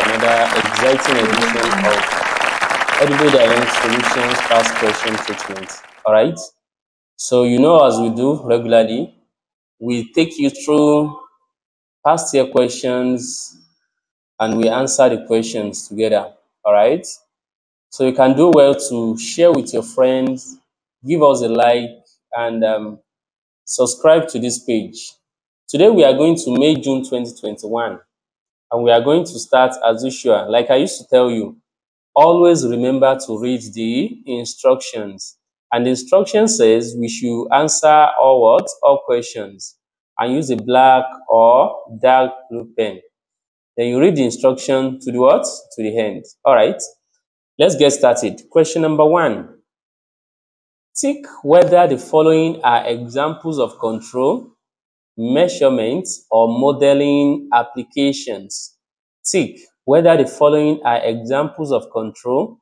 another exciting edition of Edubbey Dynamic Solutions Past Question Treatment. Alright, so as we do regularly, we take you through past year questions and we answer the questions together. Alright, so you can do well to share with your friends, give us a like, and subscribe to this page. Today we are going to May-June 2021. And we are going to start as usual. Like I used to tell you, always remember to read the instructions. And the instruction says we should answer all questions and use a black or dark blue pen. Then you read the instruction to the to the end. All right, let's get started. Question number 1. Tick whether the following are examples of control, measurements, or modeling applications. Tick whether the following are examples of control,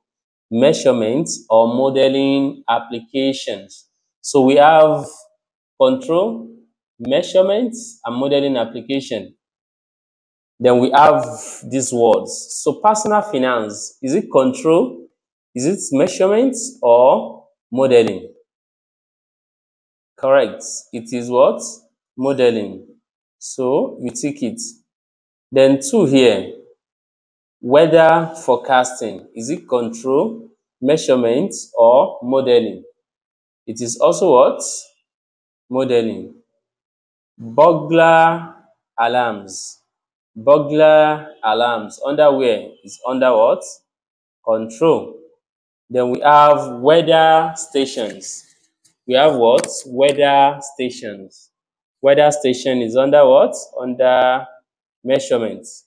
measurements, or modeling applications. So we have control, measurements, and modeling application. Then we have these words. So personal finance, is it control? Is it measurements or modeling? Correct. It is what? Modeling. So you tick it. Then 2 here. Weather forecasting. Is it control, measurement, or modeling? It is also what? Modeling. Burglar alarms. Burglar alarms. Under where? It's under what? Control. Then we have weather stations. We have what? Weather stations. Weather station is under what? Under measurements.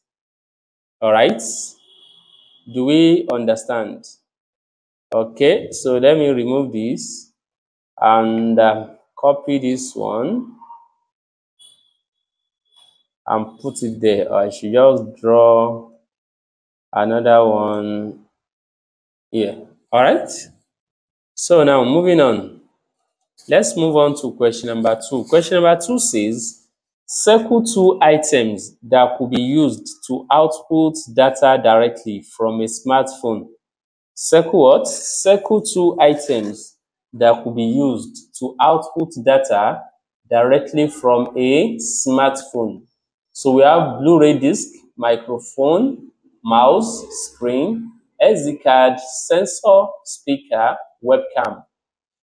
All right. Do we understand? Okay. So let me remove this and copy this one and put it there. Or I should just draw another one here. All right. So now moving on. Let's move on to question number 2. Question number 2 says, circle 2 items that could be used to output data directly from a smartphone. Circle what? Circle 2 items that could be used to output data directly from a smartphone. So we have Blu-ray disc, microphone, mouse, screen, SD card, sensor, speaker, webcam.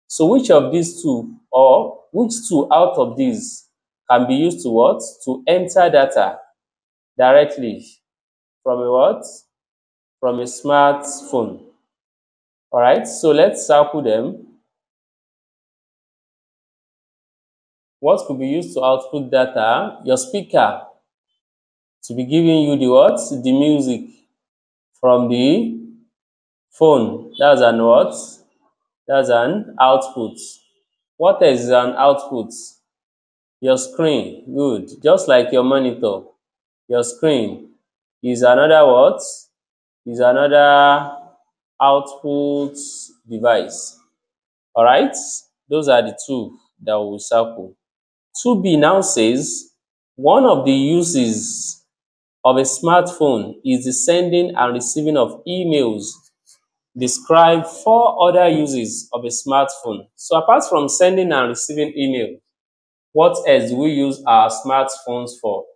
So which of these two, or which two out of these can be used to what? To enter data directly from a what? From a smartphone. All right, so let's circle them. What could be used to output data? Your speaker, to be giving you the what? The music from the phone. That's an what? That's an output. What is an output? Your screen. Good. Just like your monitor. Your screen is another what? Is another output device. All right? Those are the two that we will circle. 2B now says, one of the uses of a smartphone is the sending and receiving of emails. Describe 4 other uses of a smartphone. So apart from sending and receiving email, what else do we use our smartphones for?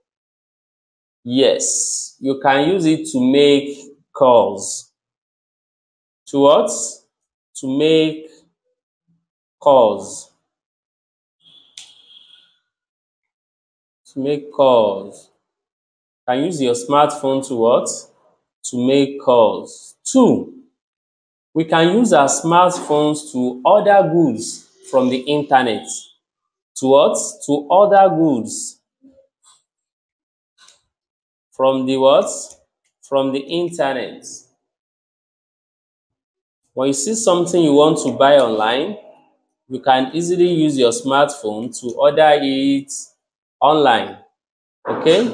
Yes, you can use it to make calls. To what? To make calls. To make calls. You can use your smartphone to what? To make calls. 2, we can use our smartphones to order goods from the internet. To what? To order goods from the what? From the internet. When you see something you want to buy online, you can easily use your smartphone to order it online. Okay?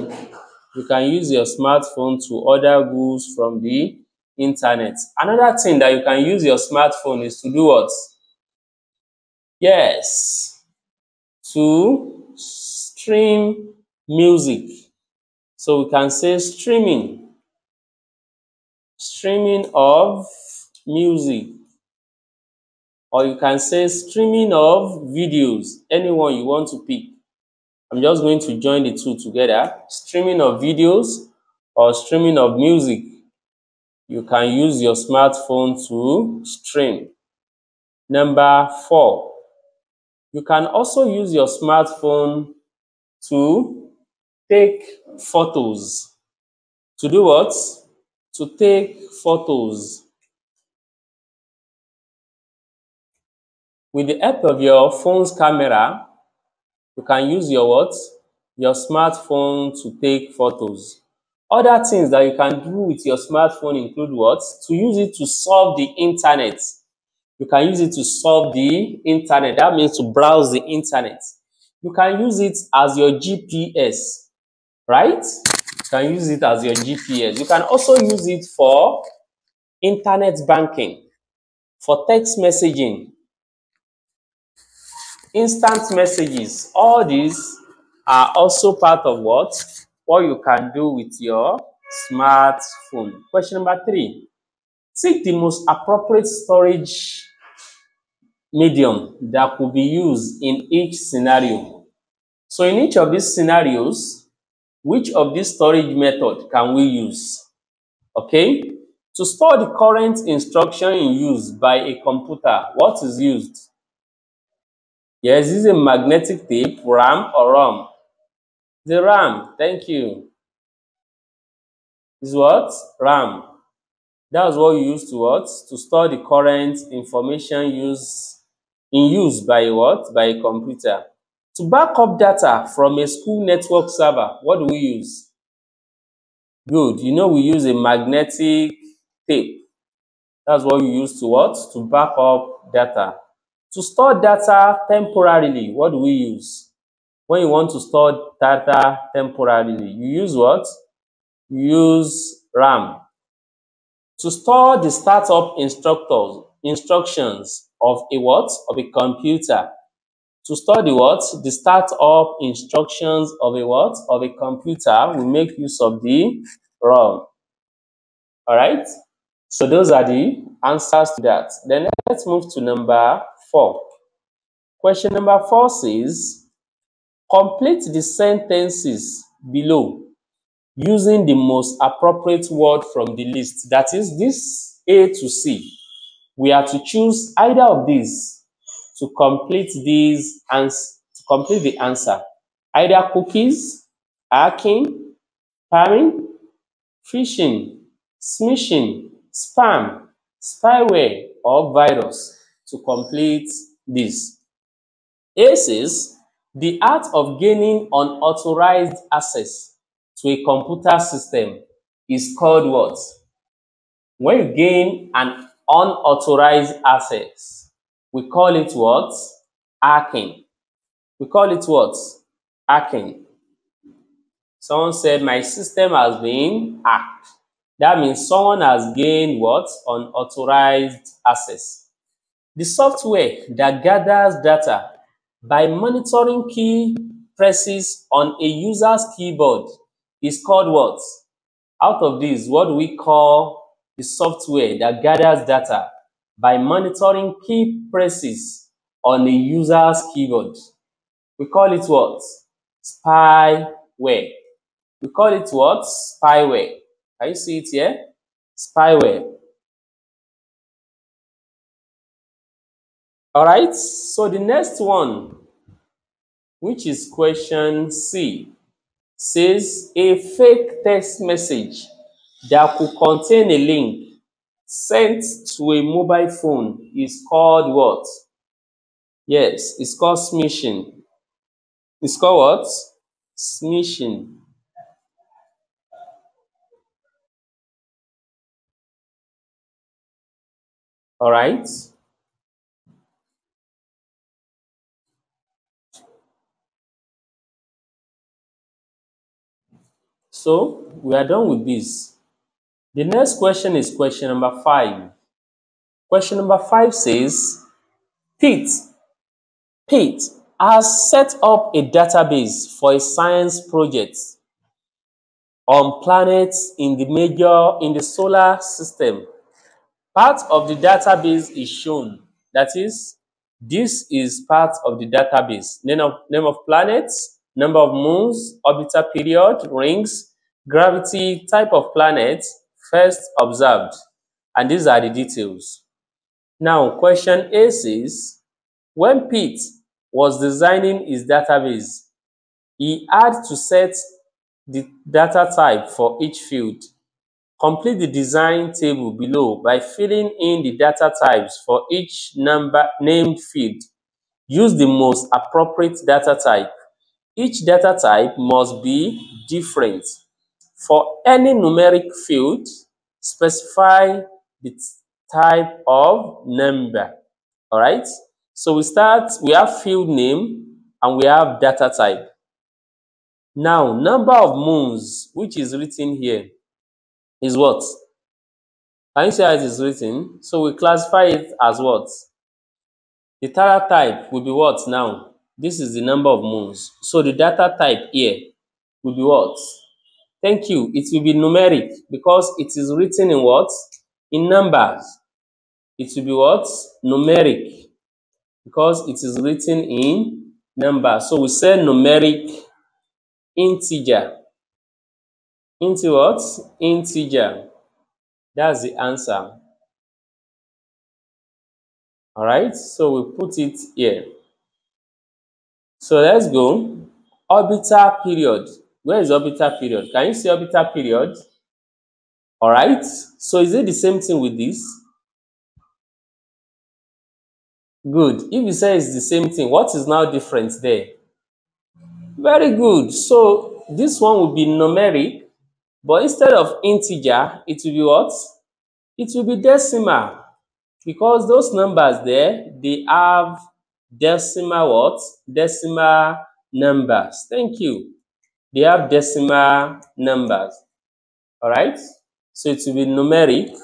You can use your smartphone to order goods from the internet. Another thing that you can use your smartphone is to do what? Yes, to stream music. So we can say streaming. streaming of music, or you can say streaming of videos, anyone you want to pick. I'm just going to join the two together. Streaming of videos or streaming of music. You can use your smartphone to stream. Number 4, you can also use your smartphone to take photos. To do what? To take photos. With the help of your phone's camera, you can use your what? Your smartphone to take photos. Other things that you can do with your smartphone include what? To use it to solve the internet. You can use it to solve the internet. That means to browse the internet. You can use it as your GPS, right? You can use it as your GPS. You can also use it for internet banking, for text messaging, instant messages. All these are also part of what you can do with your smartphone. Question number 3. Seek the most appropriate storage medium that could be used in each scenario. So in each of these scenarios, which of these storage method can we use? Okay, to store the current instruction in use by a computer, what is used? Yes, this is a magnetic tape, RAM or ROM. The RAM, thank you. Is what? RAM. That's what you use to what? To store the current information in use by what? By a computer. To back up data from a school network server, what do we use? Good. You know we use a magnetic tape. That's what you use to what? To back up data. To store data temporarily, what do we use? When you want to store data temporarily, you use what? You use RAM. To store the startup instructions of a what? Of a computer. To store the what? The startup instructions of a what? Of a computer, we make use of the ROM. All right? So those are the answers to that. Then let's move to number 4. Question number 4 says, complete the sentences below using the most appropriate word from the list. That is this A to C. We are to choose either of these to complete these and to complete the answer. Either cookies, hacking, spamming, phishing, smishing, spam, spyware, or virus to complete this. A says, the art of gaining unauthorized access to a computer system is called what? When you gain an unauthorized access, we call it what? Hacking. We call it what? Hacking. Someone said, my system has been hacked. That means someone has gained what? Unauthorized access. The software that gathers data by monitoring key presses on a user's keyboard is called what? Out of these, what do we call the software that gathers data by monitoring key presses on a user's keyboard? We call it what? Spyware. We call it what? Spyware. Can you see it here? Spyware. All right, so the next one, which is question C, says a fake text message that could contain a link sent to a mobile phone is called what? Yes, it's called smishing. It's called what? Smishing. All right. So we are done with this. The next question is question number 5. Question number 5 says, Pete has set up a database for a science project. on planets in the solar system. Part of the database is shown. That is, this is part of the database. Name of planets, number of moons, orbital period, rings, gravity, type of planet, first observed. And these are the details. Now, question A says, when Pete was designing his database, he had to set the data type for each field. Complete the design table below by filling in the data types for each named field. Use the most appropriate data type. Each data type must be different. For any numeric field, specify the type of number. All right? So we have field name and we have data type. Now, number of moons, which is written here, is what? Can you see how it is written? So we classify it as what? The data type will be what now? This is the number of moons. So the data type here will be what? Thank you. It will be numeric because it is written in what? In numbers. It will be what? Numeric because it is written in numbers. So we say numeric integer. Into what? Integer. That's the answer. All right, so we put it here. So let's go. Orbital period. Where is orbital period? Can you see orbital period? All right, so is it the same thing with this? Good. If you say it's the same thing, what is now different there? Very good. So this one will be numeric, but instead of integer, it will be what? It will be decimal. Because those numbers there, they have decimal what? Decimal numbers. Thank you. They have decimal numbers. All right? So it will be numeric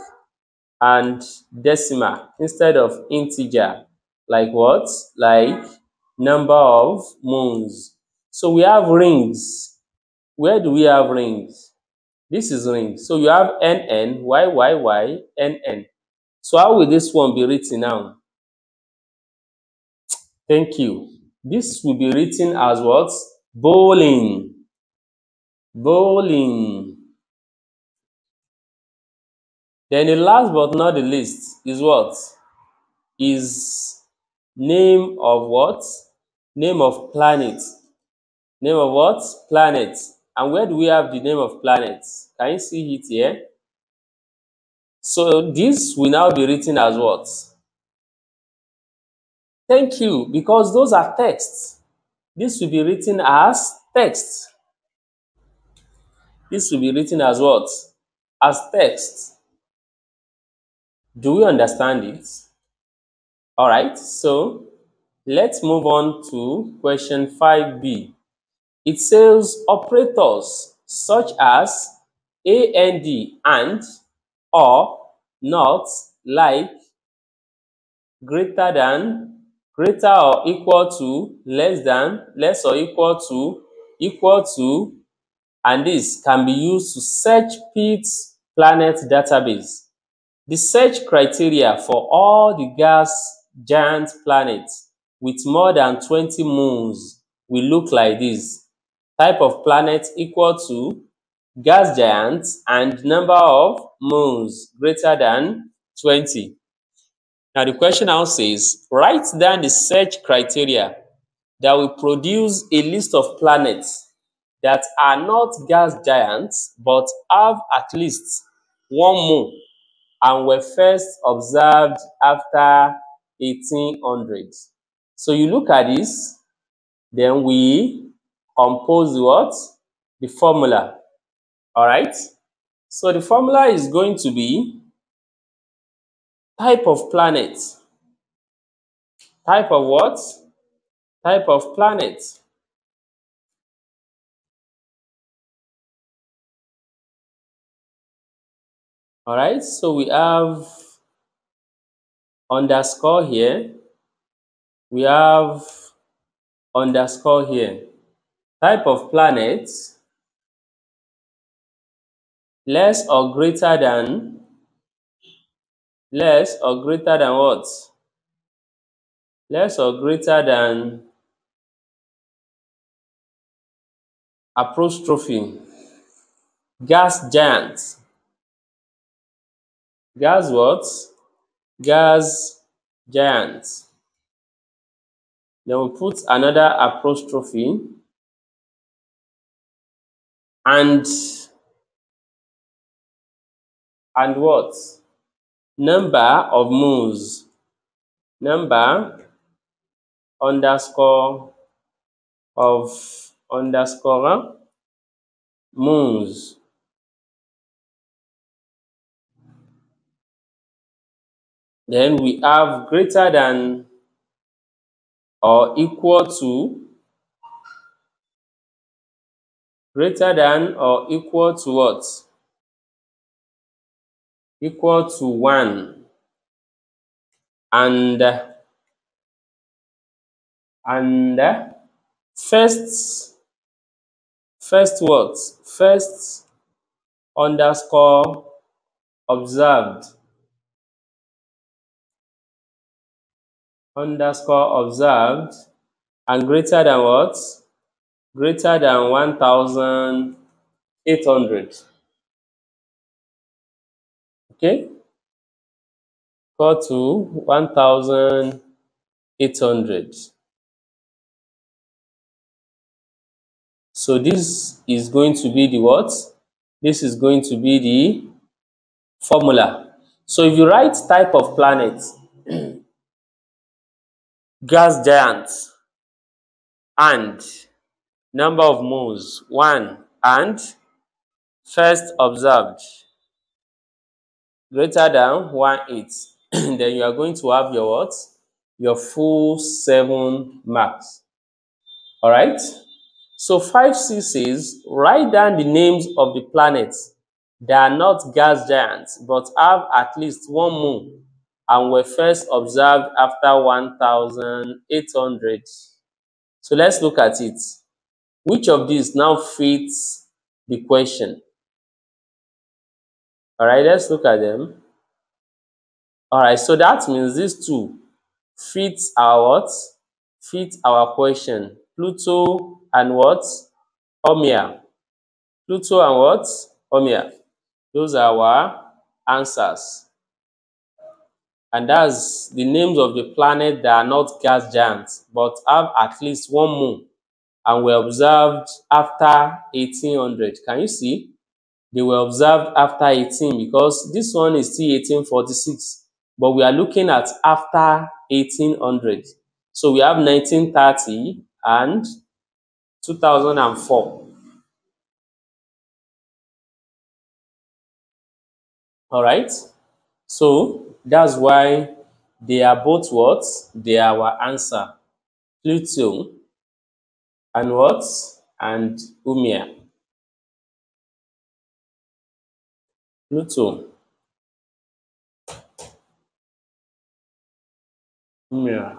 and decimal instead of integer. Like what? Like number of moons. So we have rings. Where do we have rings? This is rings. So you have NN, YYY, NN. So how will this one be written now? Thank you. This will be written as what? Bowling. Bowling. Then the last but not the least is what? Is name of what? Name of planet. Name of what? Planet. And where do we have the name of planet? Can you see it here? So this will now be written as what? Thank you, because those are texts. This will be written as text. This will be written as what? As text. Do we understand it? All right, so let's move on to question 5b. It says operators such as and, or, not, like, greater than, greater or equal to, less than, less or equal to, and this can be used to search Pete's planet database. The search criteria for all the gas giant planets with more than 20 moons will look like this. Type of planet equal to gas giant and number of moons greater than 20. Now the question now says, write down the search criteria that will produce a list of planets that are not gas giants but have at least one moon and were first observed after 1800. So you look at this, then we compose what? The formula. All right. So the formula is going to be type of planet. Type of what? Type of planet. All right. So we have underscore here. We have underscore here. Type of planet less or greater than what? Less or greater than apostrophe gas giant. Gas what? Gas giant. Then we put another apostrophe and what? Number of moons. Number underscore of underscore moons. Then we have greater than or equal to what? Equal to 1 and first what? First underscore observed and greater than what? Greater than 1,800. Okay? Equal to 1,800. So this is going to be the what? This is going to be the formula. So if you write type of planet, gas giant, and number of moons 1 and first observed greater than 1/8, then you are going to have your what? Your full 7 marks. All right. So 5C says write down the names of the planets that are not gas giants but have at least 1 moon and were first observed after 1,800. So let's look at it. Which of these now fits the question? All right, let's look at them. All right, so that means these two fit our what? Fit our question. Pluto and what? Haumea. Pluto and what? Haumea. Those are our answers. And that's the names of the planets that are not gas giants but have at least 1 moon and were observed after 1800. Can you see? They were observed after 18 because this one is still 1846, but we are looking at after 1800. So we have 1930 and 2004. All right. So that's why they are both what? They are our answer. Pluto and what? And Haumea. Pluto, Haumea.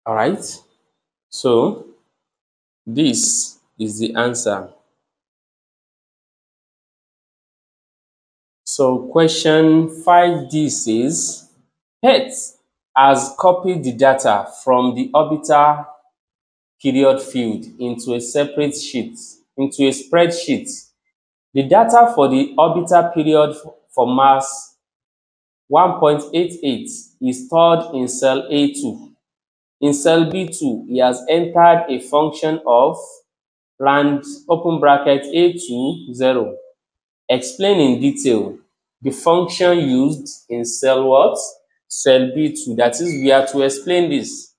All right. So this is the answer. So question 5D says, Hertz has copied the data from the orbital period field into a spreadsheet. The data for the orbital period for mass 1.88 is stored in cell A2. In cell B2, he has entered a function of rand open bracket A2 0. Explain in detail the function used in cell what? Cell B2. That is, we are to explain this.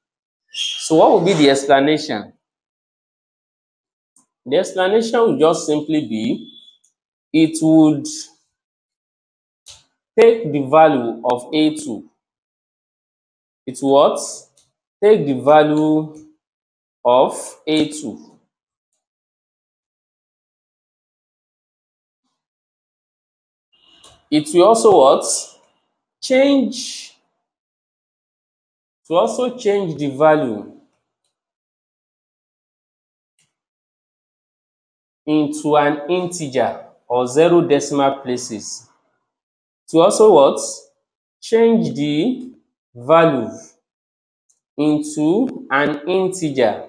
So what will be the explanation? The explanation will just simply be, it would take the value of A2. It what? Take the value of A2. It will also what? Change. To also change the value into an integer or 0 decimal places. To also what? Change the value into an integer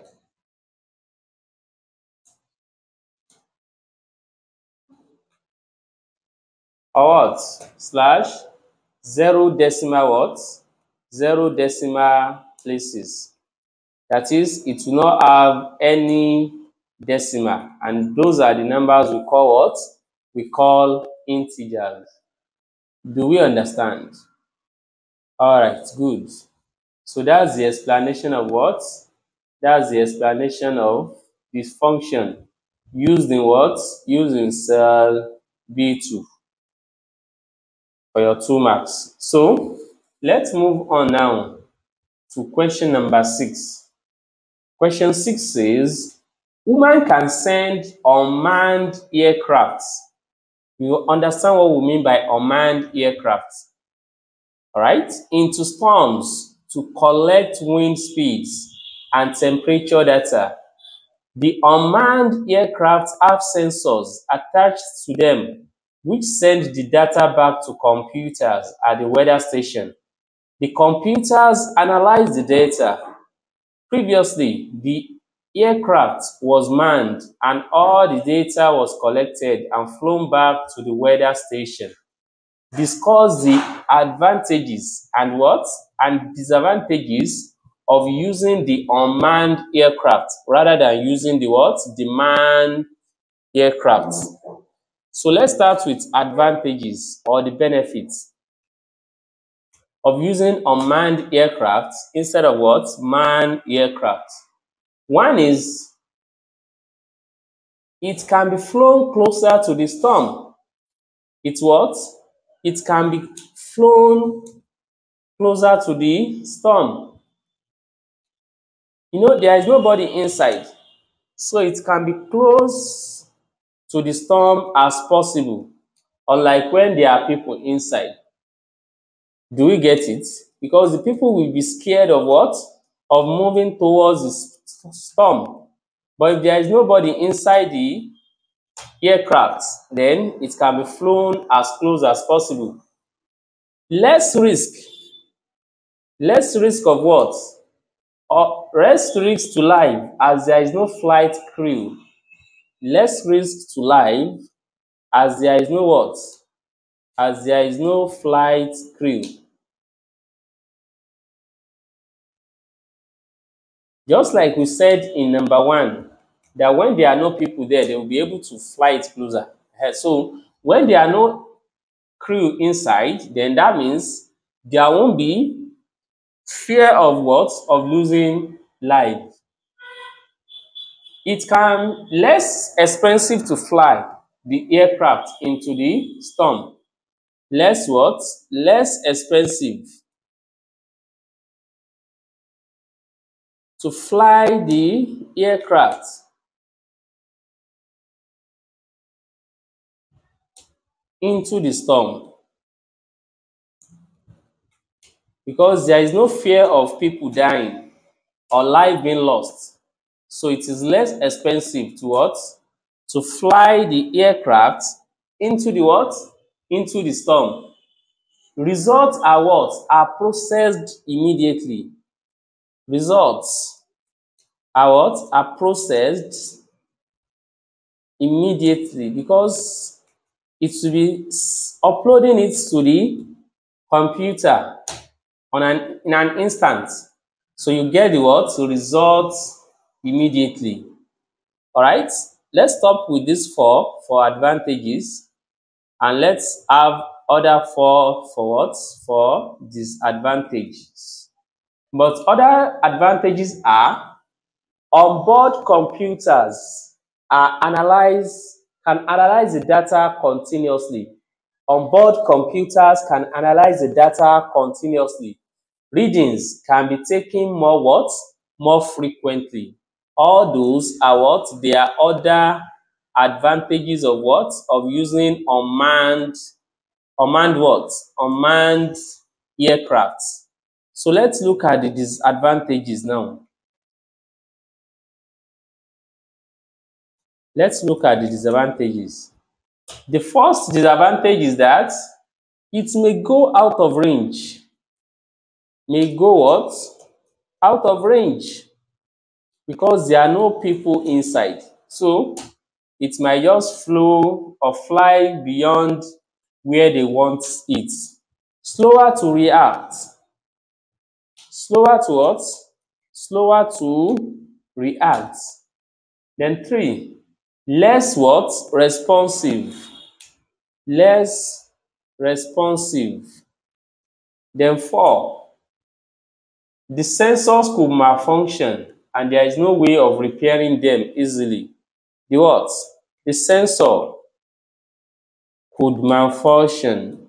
or what? Slash 0 decimal what? 0 decimal places. That is, it will not have any decimal, and those are the numbers we call what? We call integers. Do we understand? All right, good. So that's the explanation of what? That's the explanation of this function used in what? Used in cell B2 for your 2 marks. So let's move on now to question number 6. Question 6 says, woman can send unmanned aircrafts. You understand what we mean by unmanned aircrafts, all right? Into storms to collect wind speeds and temperature data. The unmanned aircrafts have sensors attached to them which send the data back to computers at the weather station. The computers analyze the data. Previously, the aircraft was manned and all the data was collected and flown back to the weather station. Discuss the advantages and what? And disadvantages of using the unmanned aircraft rather than using the what? The manned aircraft. So let's start with advantages or the benefits of using unmanned aircraft instead of what? Manned aircraft. One is it can be flown closer to the storm. It's what? It can be flown closer to the storm. You know, there is nobody inside, so it can be close to the storm as possible, unlike when there are people inside. Do we get it? Because the people will be scared of what? Of moving towards the storm. But if there is nobody inside the aircraft, then it can be flown as close as possible. Less risk. Less risk of what? Or less risk to life as there is no flight crew. Less risk to life as there is no what? As there is no flight crew. Just like we said in number 1, that when there are no people there, they will be able to fly it closer. So when there are no crew inside, then that means there won't be fear of what? Of losing life. It can less expensive to fly the aircraft into the storm. Less what? Less expensive to fly the aircraft into the storm, because there is no fear of people dying or life being lost. So it is less expensive to what? To fly the aircraft into the what? Into the storm. Results are what? Are processed immediately. Results are what? Are processed immediately, because it will be uploading it to the computer in an instant. So you get the what? So results immediately. All right. Let's stop with this 4 for advantages, and let's have other 4 for what? For disadvantages. But other advantages are onboard computers can analyze the data continuously. Onboard computers can analyze the data continuously. Readings can be taken more what? More frequently. All those are what? They are other advantages of what? Of using unmanned what? Unmanned aircrafts. So let's look at the disadvantages now. Let's look at the disadvantages. The first disadvantage is that it may go out of range. May go what? Out of range, because there are no people inside. So it might just flow or fly beyond where they want it. Slower to react. Slower to what? Slower to react. Then 3, less what? Responsive. Less responsive. Then 4, the sensors could malfunction and there is no way of repairing them easily. The what? The sensor could malfunction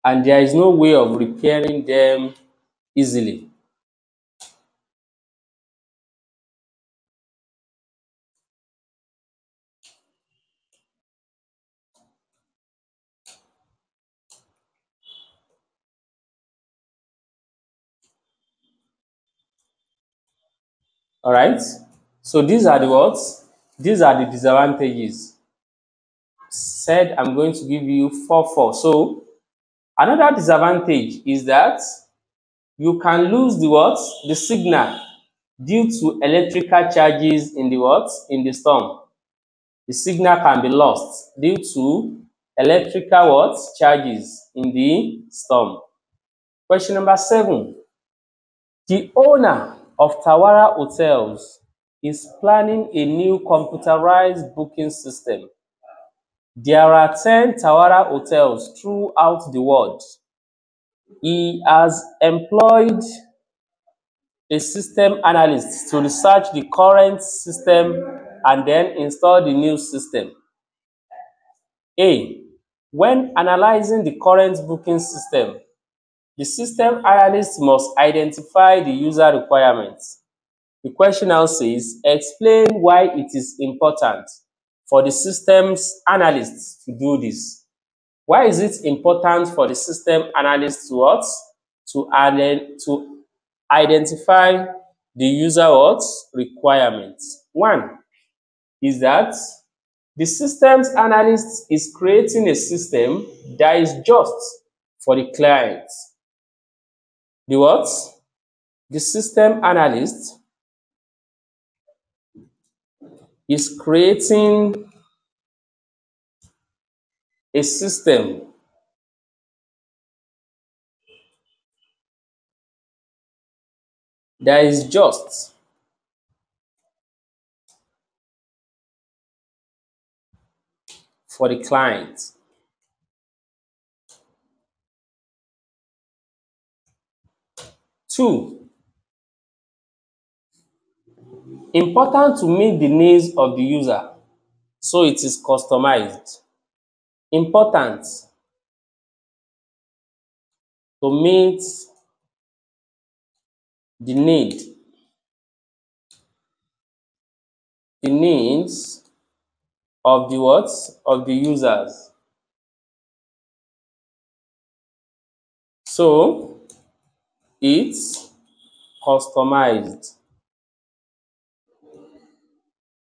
and there is no way of repairing them easily. All right. So these are the what? These are the disadvantages. Said I'm going to give you 4. So another disadvantage is that you can lose the what? The signal due to electrical charges in the what? In the storm. The signal can be lost due to electrical what? Charges in the storm. Question number 7. The owner of Tawara Hotels is planning a new computerized booking system. There are 10 Tawara hotels throughout the world. He has employed a system analyst to research the current system and then install the new system. A. When analyzing the current booking system, the system analyst must identify the user requirements. The question now says, explain why it is important for the systems analyst to do this. Why is it important for the system analyst to what? To identify the user what? Requirements. 1 is that the systems analyst is creating a system that is just for the client. The what? The system analyst is creating a system that is just for the client. 2, important to meet the needs of the user, so it is customized. Important to meet the needs of the what? Of the users. So it's customized.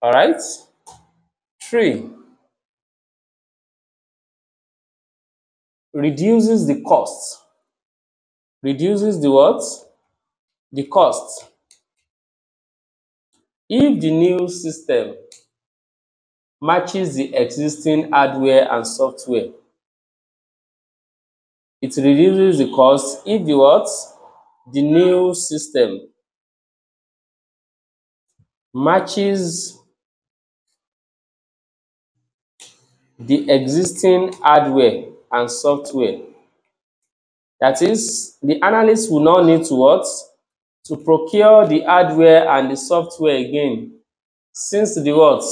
All right. 3, reduces the cost. Reduces the what? The cost. If the new system matches the existing hardware and software, it reduces the cost. If the what? The new system matches the existing hardware and software. That is, the analyst will not need to what? To procure the hardware and the software again, since the what?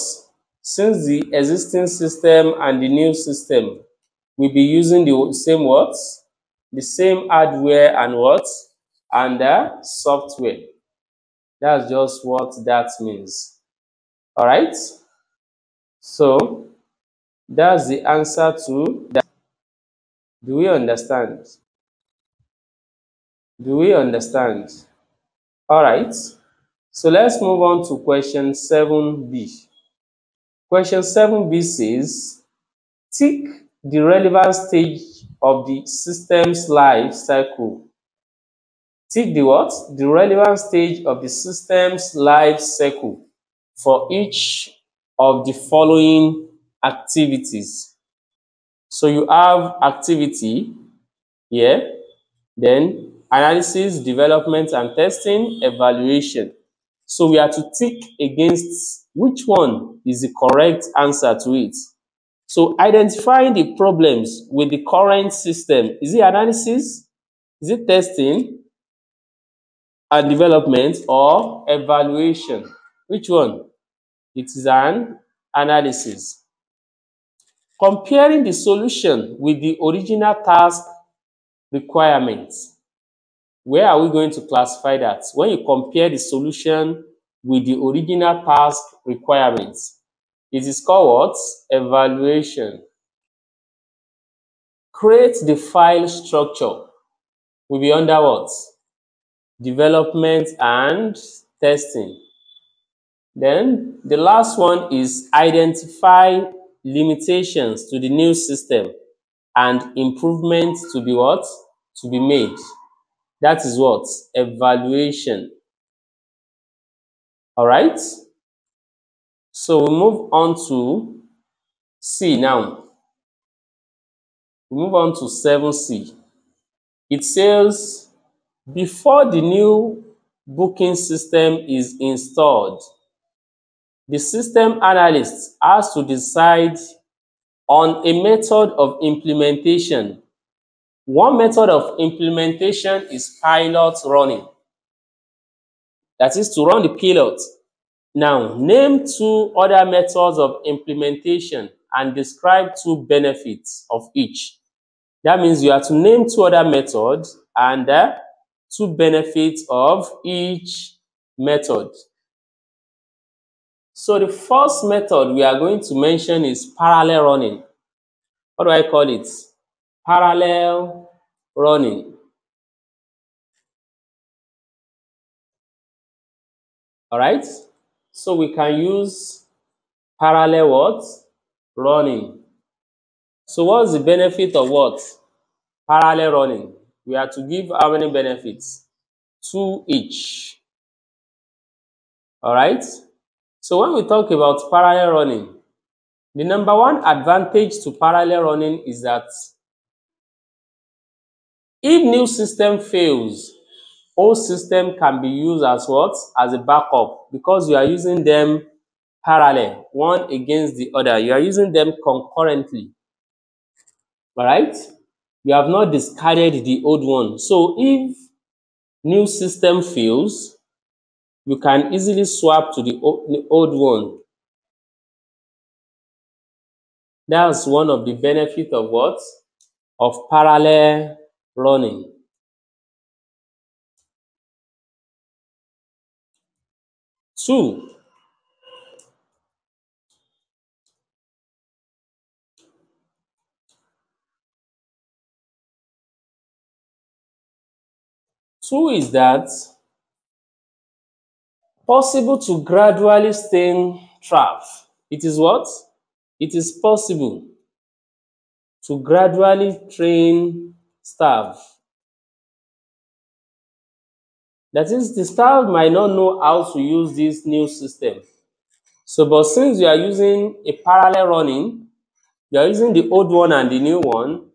Since the existing system and the new system will be using the same what? The same hardware and what? And the software. That's just what that means. All right. So that's the answer to that. Do we understand? Do we understand? All right. So let's move on to question 7b. Question 7b says, tick the relevant stage of the system's life cycle. Tick the what? The relevant stage of the system's life cycle for each of the following activities. So you have activity here, then analysis, development and testing, evaluation. So we are to tick against which one is the correct answer to it. So identifying the problems with the current system. Is it analysis? Is it testing and development or evaluation? Which one? It is an analysis. Comparing the solution with the original task requirements. Where are we going to classify that? When you compare the solution with the original task requirements, it is called what? Evaluation. Create the file structure. Will be under what? Development and testing. Then the last one is identify limitations to the new system and improvements to be what? To be made. That is what? Evaluation. All right. So we move on to C now. We move on to 7C. It says, before the new booking system is installed, the system analyst has to decide on a method of implementation. One method of implementation is pilot running. That is to run the pilot. Now, name two other methods of implementation and describe two benefits of each. That means you have to name two other methods and two benefits of each method. So the first method we are going to mention is parallel running. What do I call it? Parallel running. All right. So we can use parallel what? Running. So what's the benefit of what? Parallel running. We have to give how many benefits? Two each. All right. So when we talk about parallel running, the number one advantage to parallel running is that if new system fails, old system can be used as what? As a backup, because you are using them parallel, one against the other. You are using them concurrently. All right? You have not discarded the old one. So if new system fails, you can easily swap to the old one. That's one of the benefits of what? Of parallel running. Two is that possible to gradually stain trap. It is what? It is possible to gradually train staff. That is, the staff might not know how to use this new system. So, but since you are using a parallel running, you are using the old one and the new one,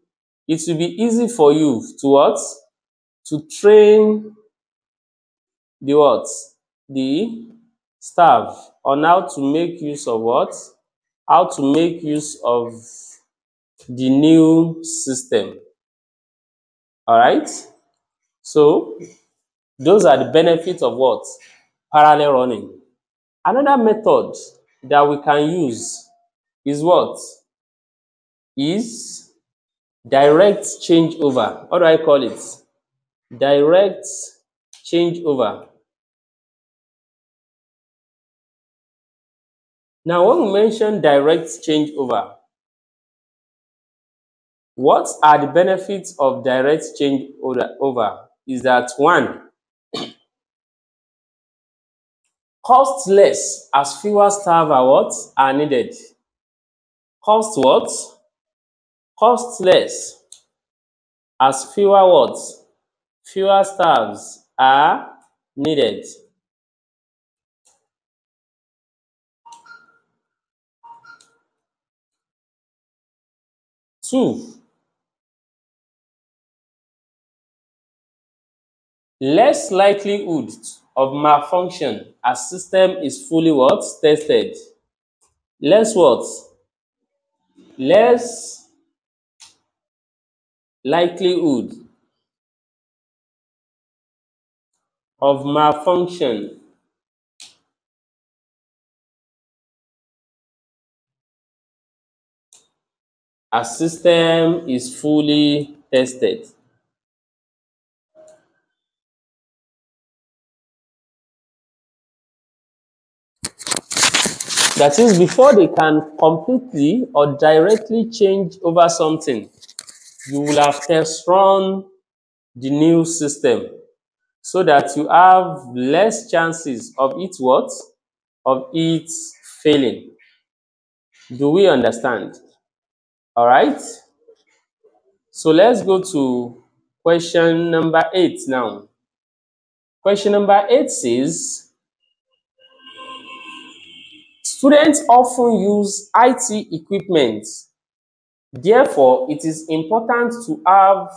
it will be easy for you to what? To train the what? The staff on how to make use of what? How to make use of the new system. All right. So those are the benefits of what? Parallel running. Another method that we can use is what? Is direct changeover. What do I call it? Direct changeover. Now, when we mention direct changeover, what are the benefits of direct changeover? Is that one, Cost less as fewer staff are what? Are needed. Cost what? Cost less as fewer what? Fewer staffs are needed. Two, less likelihood of malfunction as system is fully what? Tested. Less what? Less likelihood of malfunction as system is fully tested. That is, before they can completely or directly change over something, you will have test run the new system so that you have less chances of it what? Of it failing. Do we understand? All right. So let's go to question number 8 now. Question number 8 says, students often use IT equipment. Therefore, it is important to have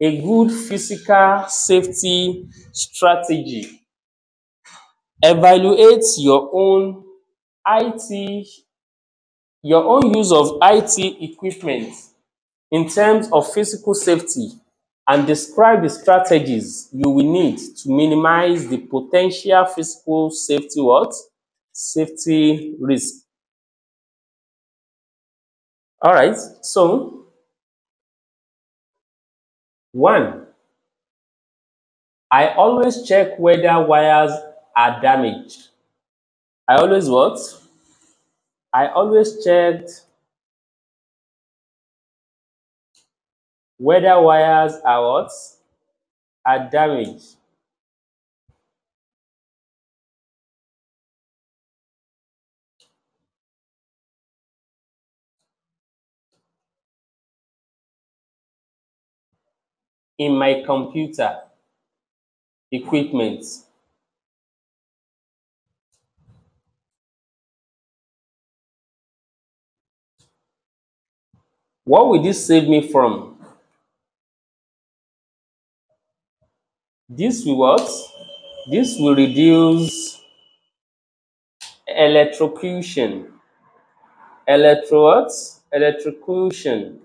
a good physical safety strategy. Evaluate your own use of IT equipment in terms of physical safety and describe the strategies you will need to minimize the potential physical safety what? Safety risk. All right, so 1, I always check whether wires are damaged. I always what? I always checked whether wires are what? Are damaged. In my computer equipment. What will this save me from? This will what? This will reduce electrocution. Electrocution.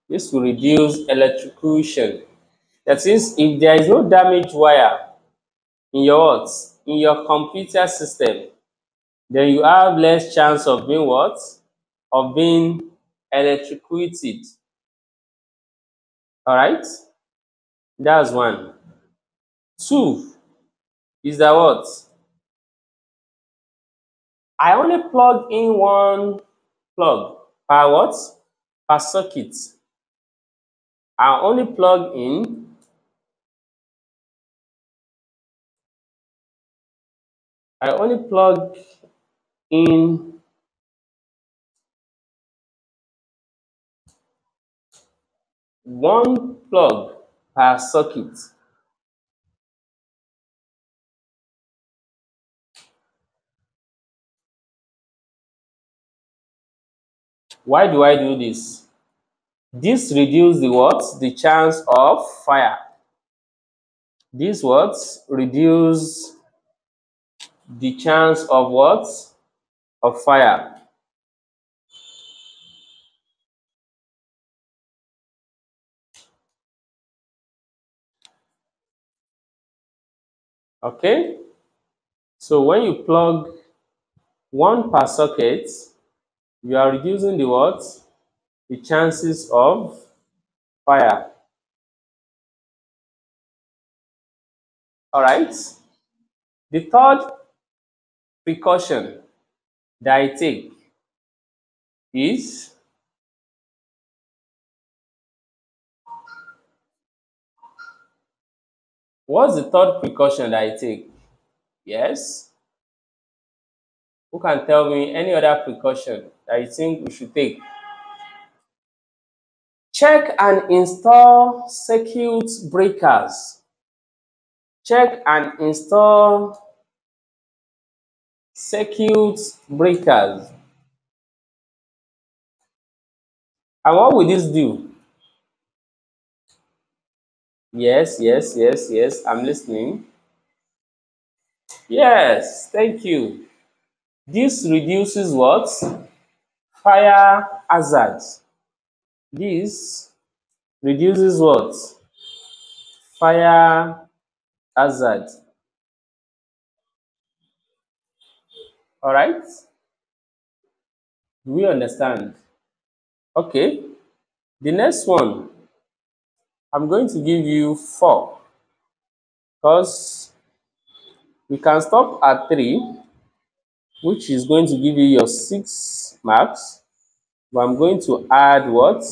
This will reduce electrocution. That is, if there is no damaged wire in your what? In your computer system, then you have less chance of being what? Of being electrocuted. All right? That's 1. 2 is that what? I only plug in one plug per what? Per circuit. I only plug in in one plug per circuit. Why do I do this? This reduces the what? The chance of fire. This what? Reduce the chance of what? Of fire. Okay? So when you plug one per socket, you are reducing the what? The chances of fire. All right? The third precaution that I take is What's the third precaution that I take? Yes. Who can tell me any other precaution that you think we should take? Check and install circuit breakers. Check and install circuit breakers. And what will this do? Yes, yes, yes, yes. I'm listening. Yes, thank you. This reduces what? Fire hazard. This reduces what? Fire hazard. All right? Do we understand? Okay. The next one, I'm going to give you 4 because we can stop at 3, which is going to give you your 6 marks. But I'm going to add what?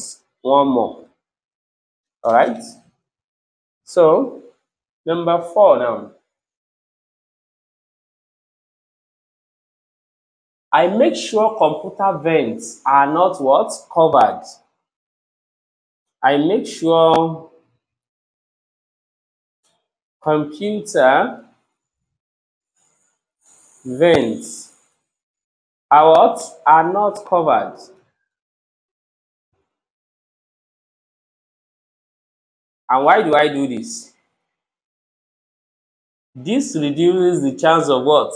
1 more. All right? So, number 4 now. I make sure computer vents are not what? Covered. I make sure computer vents are what? Are not covered. And why do I do this? This reduces the chance of what?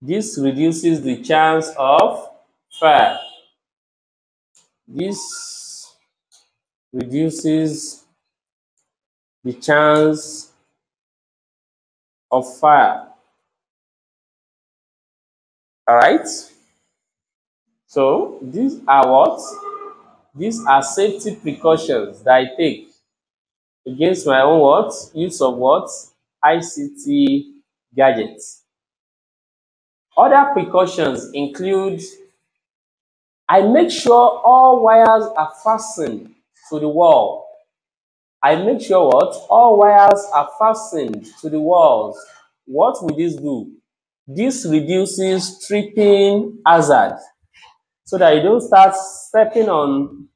This reduces the chance of fire. This reduces the chance of fire. All right? So, these are what? These are safety precautions that I take against my own what? Use of what? ICT gadgets. Other precautions include I make sure all wires are fastened to the wall. I make sure what? All wires are fastened to the walls. What will this do? This reduces tripping hazard so that you don't start stepping on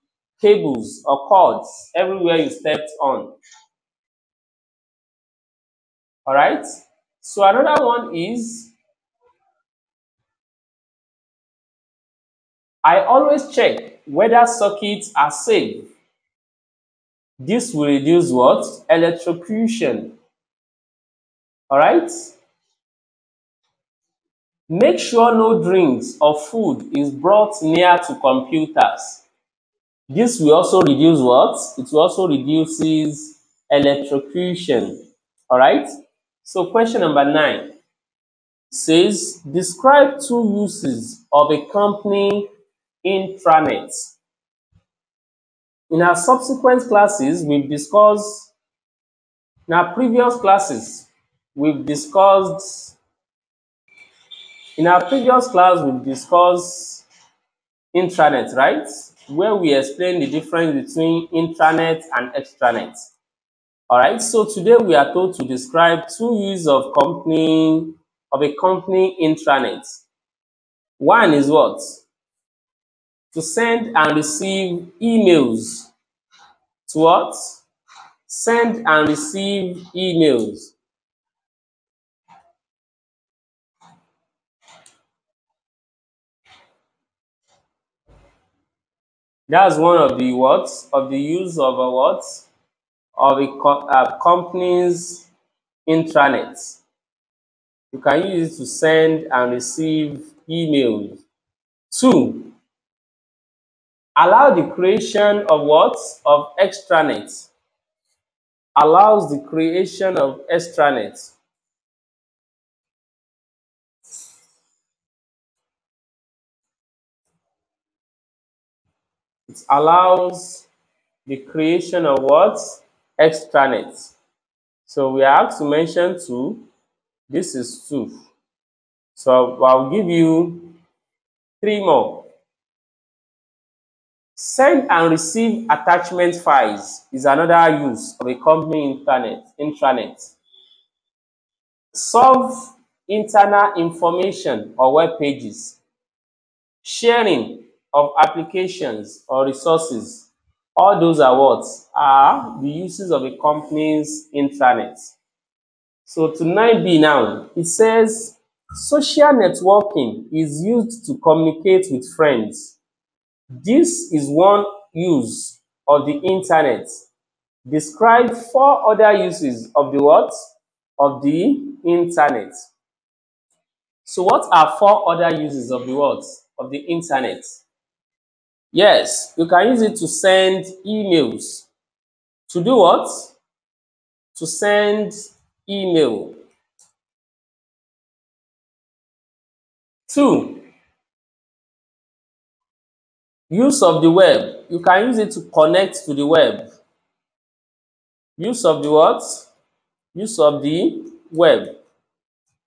cables or cords everywhere you stepped on. All right? So another one is I always check whether circuits are safe. This will reduce what? Electrocution. All right? Make sure no drinks or food is brought near to computers. This will also reduce what? It will also reduces electrocution. All right? So question number 9 says, describe 2 uses of a company intranet. In our subsequent classes, we've discussed, in our previous classes, we've discussed, in our previous class, we've discussed intranet, right? Where we explain the difference between intranet and extranet. All right, so today we are told to describe 2 uses of a company intranet. One is what? To send and receive emails. To what? Send and receive emails. That's one of the what? Of the use of a what? Of a company's intranet. You can use it to send and receive emails. 2, allow the creation of what? Of extranet. Allows the creation of extranet. It allows the creation of what? Extranet. So we are asked to mention 2. This is 2. So I'll give you 3 more. Send and receive attachment files is another use of a company intranet. solve internal information or web pages, sharing of applications or resources. All those are what? Are the uses of a company's intranet. So to 9B now, it says social networking is used to communicate with friends. This is one use of the internet. Describe 4 other uses of the what? Of the internet. So what are 4 other uses of the what? Of the internet? Yes, you can use it to send emails. To do what? To send email. 2, use of the web. You can use it to connect to the web. Use of the what? Use of the web.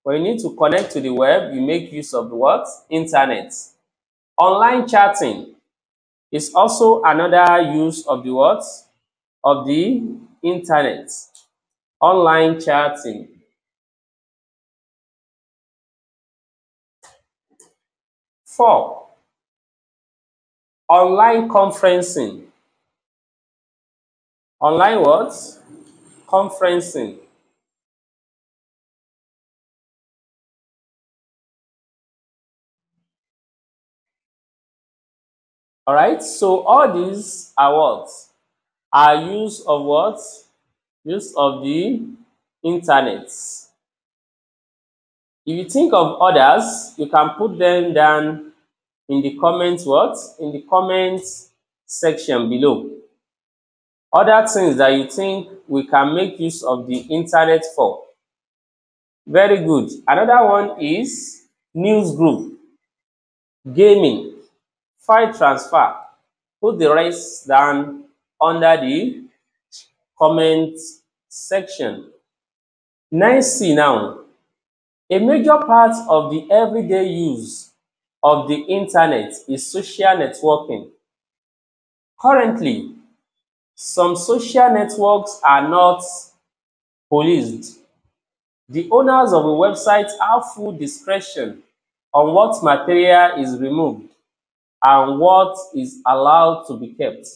When you need to connect to the web, you make use of the what? Internet. Online chatting is also another use of the what? Of the internet. Online chatting. 4, online conferencing. Online what? Conferencing. All right, so all these are what? Are use of what? Use of the internet. If you think of others, you can put them down in the comments what? In the comments section below. Other things that you think we can make use of the internet for. Very good. Another one is news group, gaming, file transfer. Put the rest down under the comment section. 9C now. A major part of the everyday use of the internet is social networking. Currently, some social networks are not policed. The owners of a website have full discretion on what material is removed and what is allowed to be kept.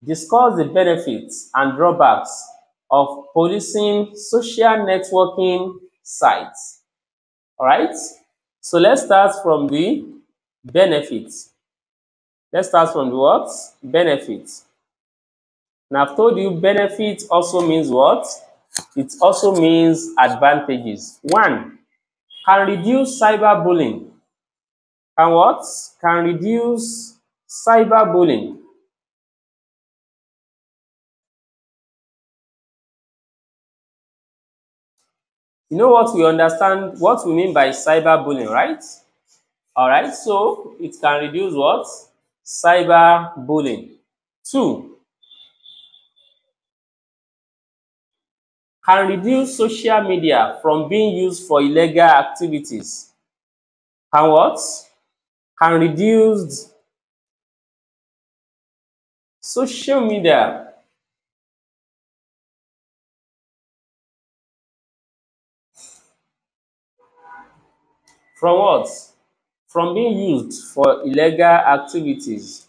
Discuss the benefits and drawbacks of policing social networking sites. All right, so let's start from the benefits. Let's start from the what? Benefits. Now I've told you benefits also means what? It also means advantages. 1, can reduce cyberbullying. Can what? Can reduce cyberbullying. You know what we understand, what we mean by cyberbullying, right? All right, so it can reduce what? Cyberbullying. 2, can reduce social media from being used for illegal activities. Can what? Can reduce social media from what? From being used for illegal activities.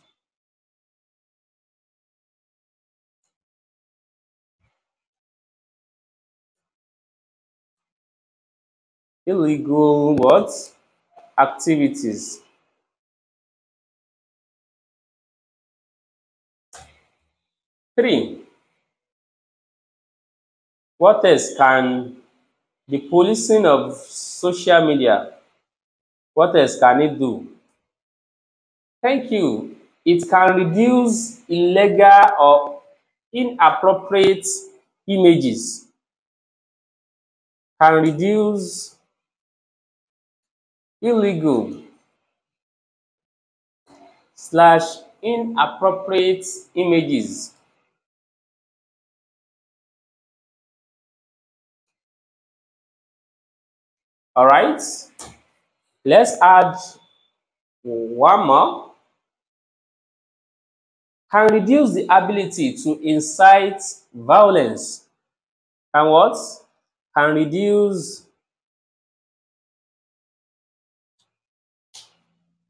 Illegal what? Activities. 3, what else can the policing of social media, what else can it do? Thank you. It can reduce illegal or inappropriate images. Can reduce illegal / inappropriate images. All right, let's add one more. Can reduce the ability to incite violence. Can what? can reduce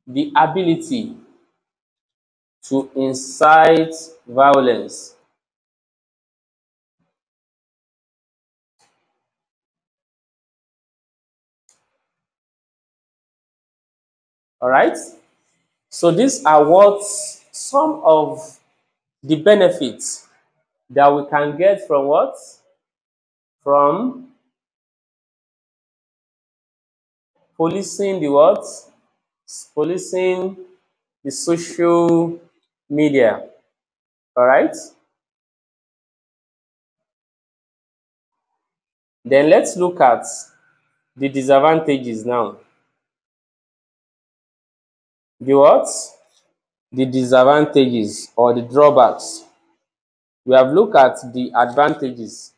the ability to incite violence. All right. So these are what some of the benefits that we can get from what? From policing the what? Policing the social media. All right. Then let's look at the disadvantages now. The what? The disadvantages or the drawbacks. We have looked at the advantages.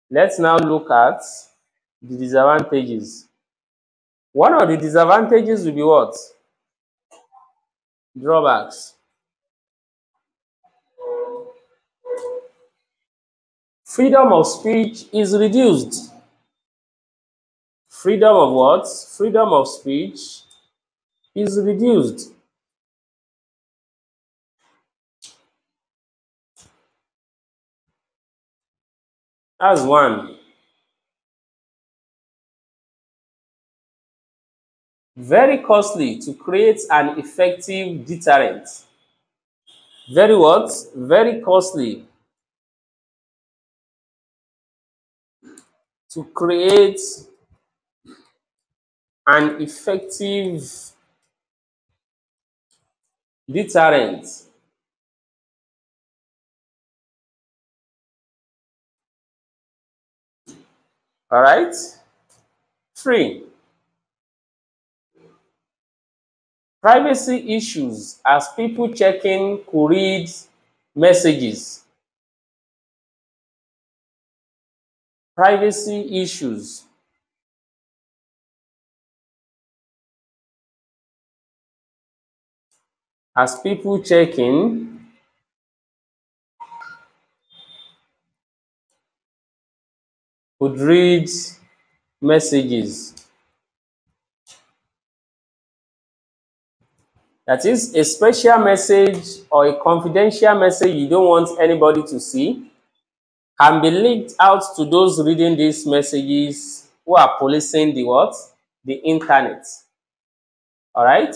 Let's now look at the disadvantages. One of the disadvantages will be what? Drawbacks. Freedom of speech is reduced. Freedom of what? Freedom of speech is reduced. That's one. Very costly to create an effective deterrent. Very what? Very costly to create an effective deterrent. All right? Three, privacy issues as people checking could read messages. Privacy issues as people checking could read messages. That is a special message or a confidential message you don't want anybody to see can be leaked out to those reading these messages who are policing the what? The internet. All right?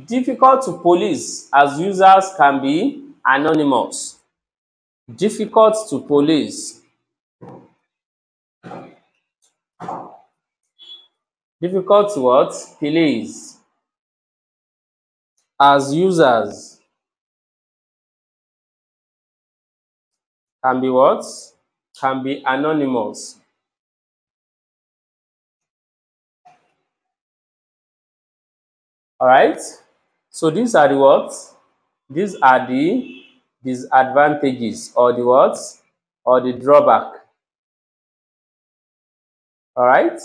Difficult to police as users can be anonymous. Difficult to police. Difficult to what? Police as users can be what? Can be anonymous. All right? So these are the what? These are the disadvantages or the what? Or the drawback. All right?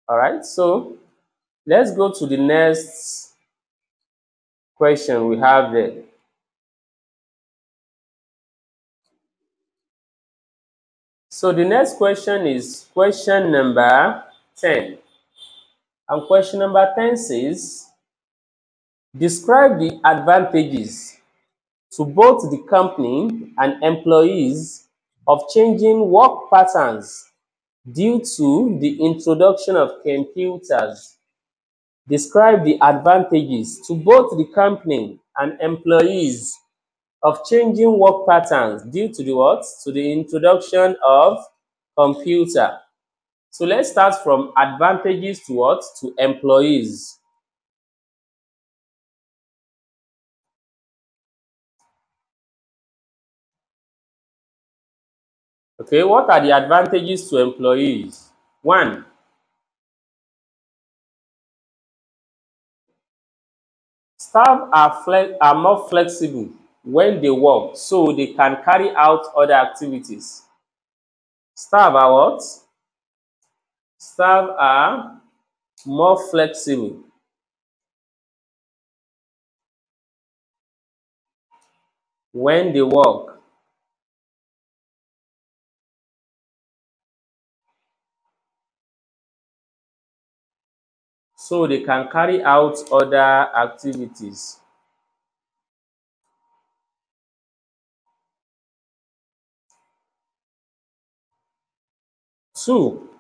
All right. So let's go to the next question we have there. So the next question is question number 10. And question number 10 says, describe the advantages to both the company and employees of changing work patterns due to the introduction of computers. Describe the advantages to both the company and employees of changing work patterns due to the what? To the introduction of computer. So let's start from advantages to what? To employees. Okay, what are the advantages to employees? One, staff are more flexible when they work, so they can carry out other activities. Staff are what? Staff are more flexible. when they work. So they can carry out other activities. Two,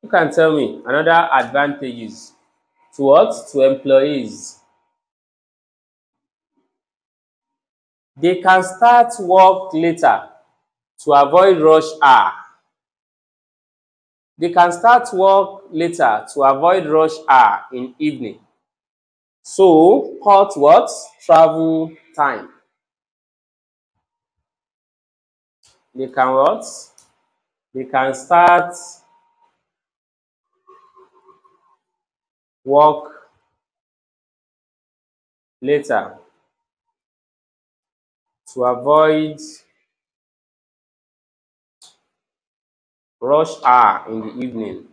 you can tell me another advantages to what? To employees. They can start work later to avoid rush hour. They can start work later to avoid rush hour in evening. So cut what? Travel time. They can what? They can start work later to avoid rush hour in the evening.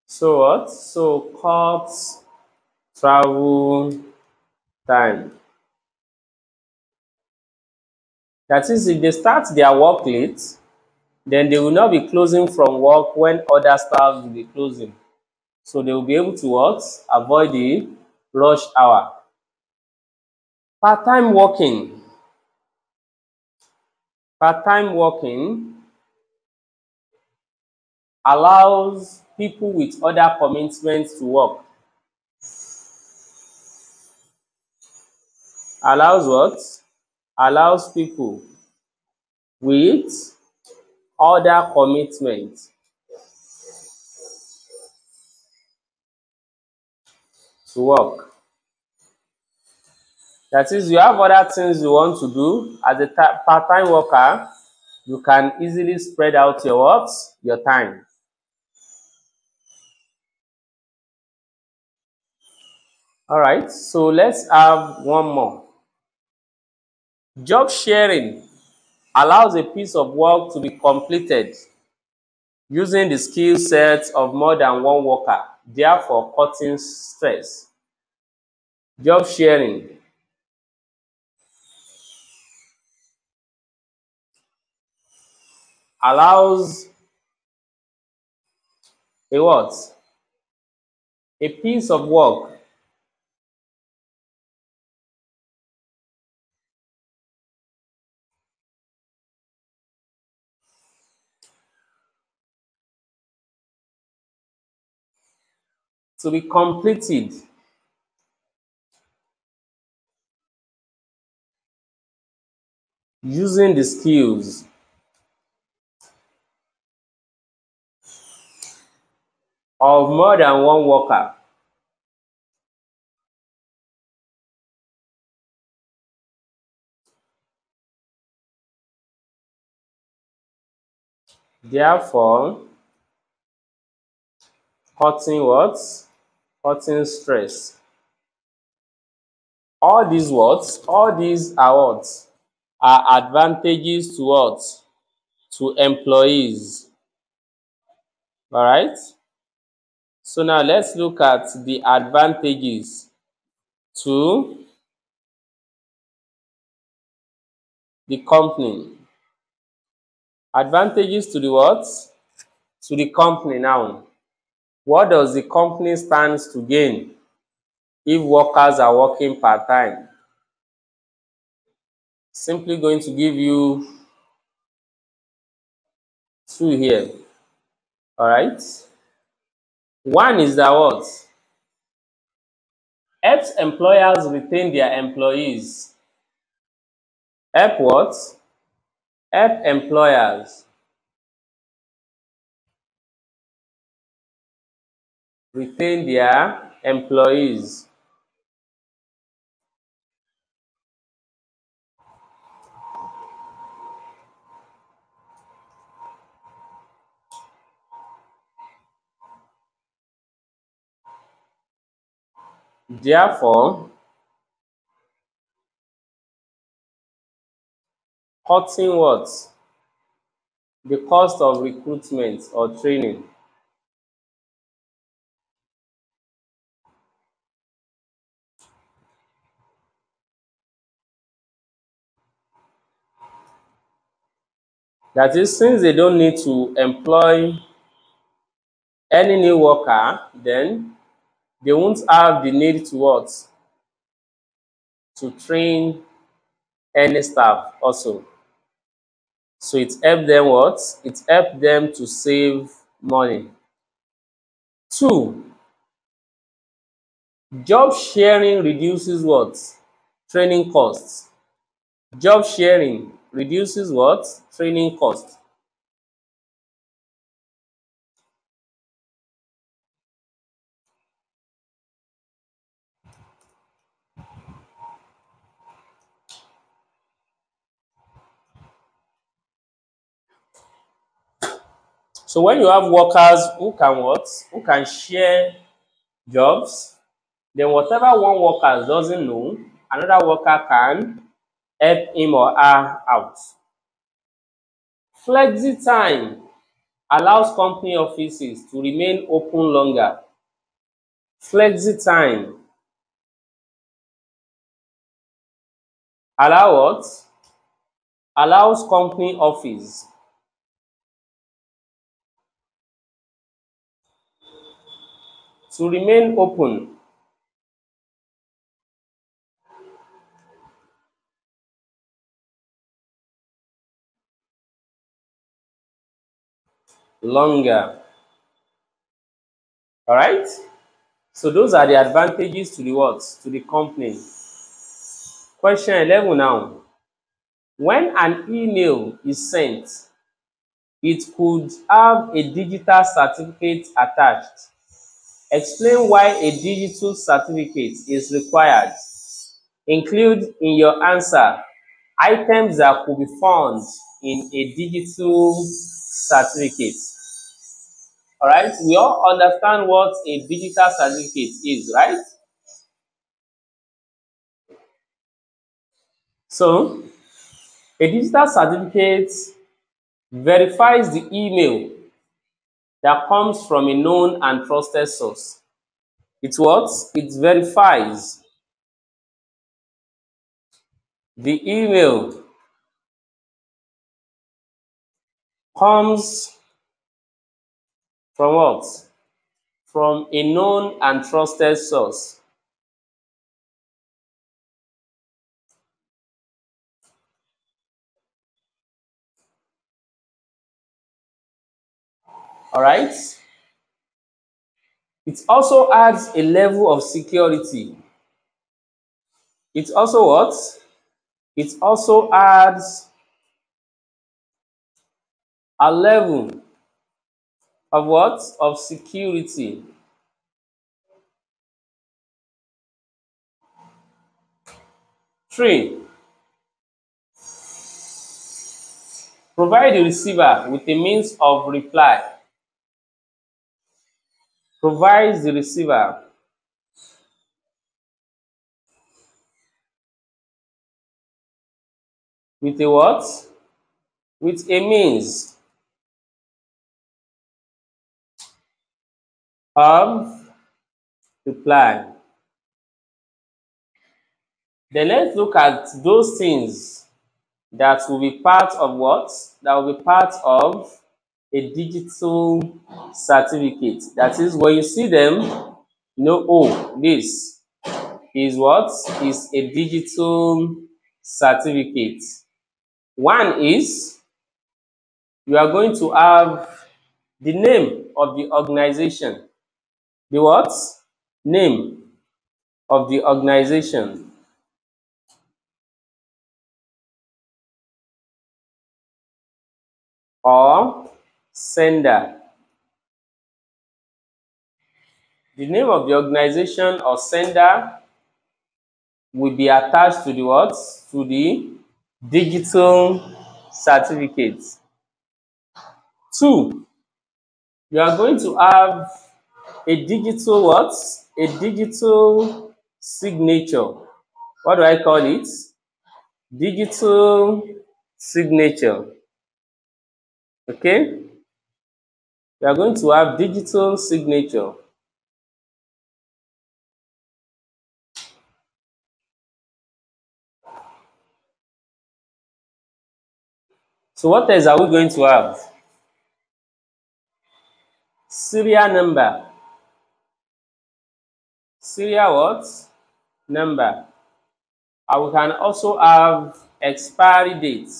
So what? So cut travel time. That is, if they start their work late, then they will not be closing from work when other staff will be closing. So they will be able to what? Avoid the rush hour. Part-time working. Part-time working allows people with other commitments to work. Allows what? Allows people with other commitments to work. That is, you have other things you want to do as a part-time worker, you can easily spread out your what? Your time. All right, so let's have one more. Job sharing allows a piece of work to be completed using the skill sets of more than one worker, therefore cutting stress. Job sharing allows a what? A piece of work to be completed using the skills of more than one worker. Therefore, cutting what? Cutting stress. All these words, all these are what? Are advantages to what? To employees. All right? So now let's look at the advantages to the company. Advantages to the what? To the company now. What does the company stand to gain if workers are working part-time? Simply going to give you two here. All right? One is that what? Helps employers retain their employees. Help what? Help employers retain their employees. Therefore, cutting what? The cost of recruitment or training. That is, since they don't need to employ any new worker, then they won't have the need to what? To train any staff also. So it helped them what? It helped them to save money. 2, job sharing reduces what? Training costs. Job sharing reduces what? Training costs. So when you have workers who can what? Who can share jobs, then whatever one worker doesn't know, another worker can help him or her out. Flexi time allows company offices to remain open longer. Flexi time allows company office to remain open longer. All right? So those are the advantages to the what? To the company. Question 11 now. When an email is sent, it could have a digital certificate attached. Explain why a digital certificate is required. Include in your answer items that could be found in a digital certificate. All right, we all understand what a digital certificate is, right? So, a digital certificate verifies the email that comes from a known and trusted source. It what? It verifies the email comes from what? From a known and trusted source. All right? It also adds a level of security. It also what? It also adds a level of what? Of security. 3, provide the receiver with a means of reply. Provides the receiver with a what? With a means of reply. Then let's look at those things that will be part of what? That will be part of a digital certificate. That is, when you see them, you know, oh, this is what? Is a digital certificate. One is you are going to have the name of the organization. The what? Name of the organization. Or sender. The name of the organization or sender will be attached to the what? To the digital certificate. 2, you are going to have a digital what? A digital signature. What do I call it? Digital signature. Okay? We are going to have digital signature. So what else are we going to have? Serial number. Serial what? Number. And we can also have expiry date.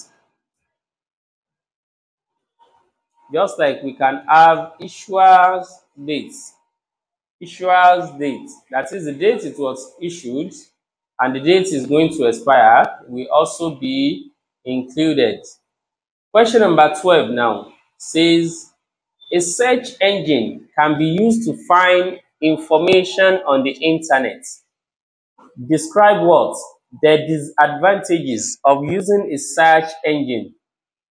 Just like we can have issuer's date. Issuer's date. That is the date it was issued and the date is going to expire will also be included. Question number 12 now says a search engine can be used to find information on the internet. Describe what? The disadvantages of using a search engine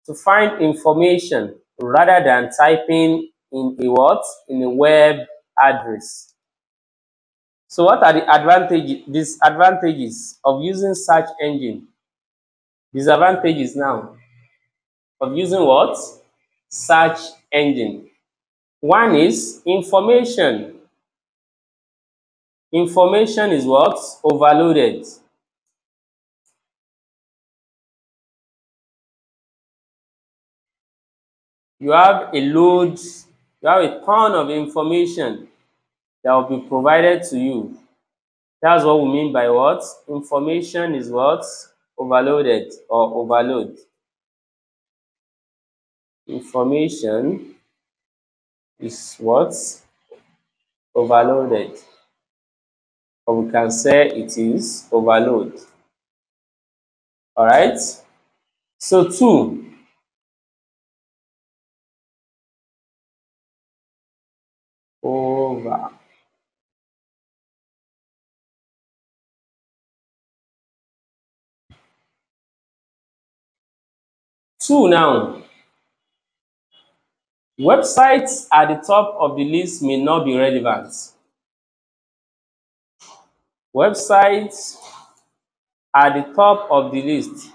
to find information rather than typing in a what? In a web address. So what are the disadvantages of using search engine? Disadvantages now of using what? Search engine. One is information. Information is what? Overloaded. You have a ton of information that will be provided to you. That's what we mean by what? Information is what? Overloaded or overload. Information is what? Overloaded. Or we can say it is overload. Alright? So 2. Over. Two now. Websites at the top of the list may not be relevant. Websites at the top of the list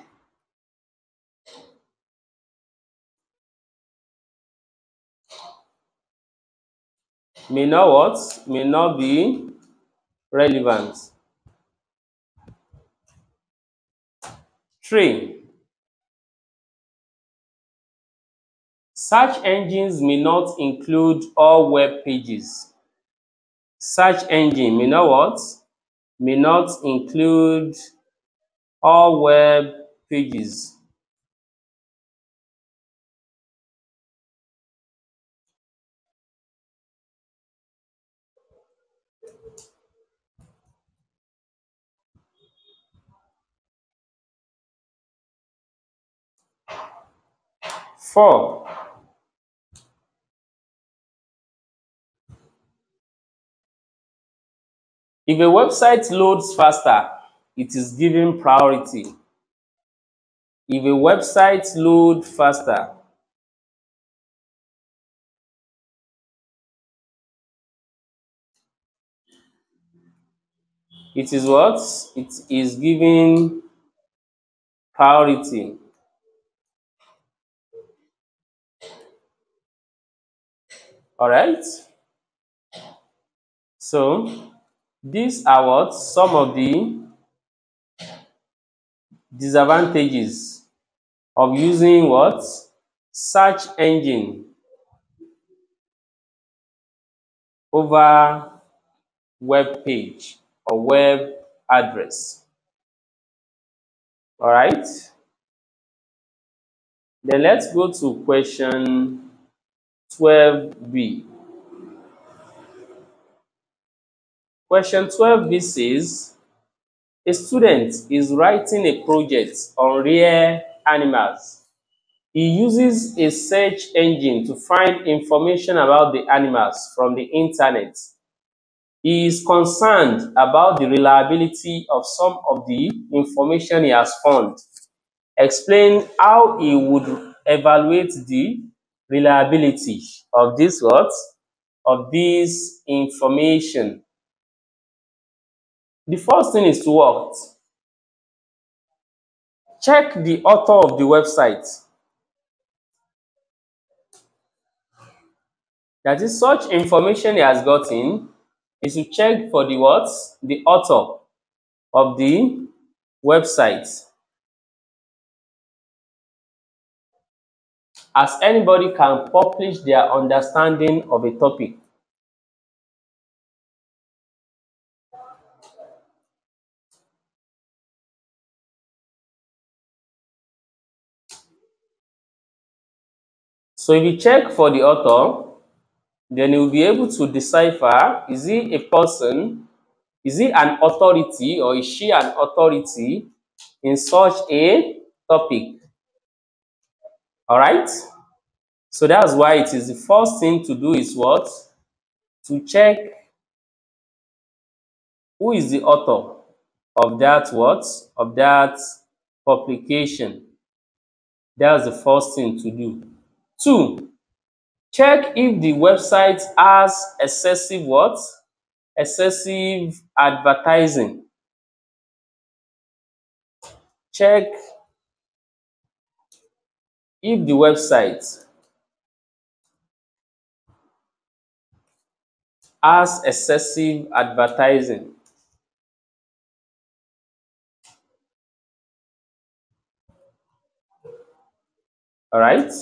may not what? May not be relevant. 3. Search engines may not include all web pages. Search engine may not what? May not include all web pages. Four. If a website loads faster, it is given priority. If a website loads faster, it is what? It is given priority. Alright? So, these are what? Some of the disadvantages of using what? Search engine over web page or web address. Alright? Then let's go to question 12b. Question 12b says, a student is writing a project on rare animals. He uses a search engine to find information about the animals from the internet. He is concerned about the reliability of some of the information he has found. Explain how he would evaluate the reliability of this what? Of this information. The first thing is to what? Check the author of the website. That is, such information he has gotten is to check for the what? The author of the website. As anybody can publish their understanding of a topic. So if you check for the author, then you'll be able to decipher, is he a person, is he an authority, or is she an authority in such a topic? All right? So that's why it is the first thing to do is what? To check who is the author of that what? Of that publication. That's the first thing to do. 2, check if the website has excessive what? Excessive advertising. Check if the website has excessive advertising. All right?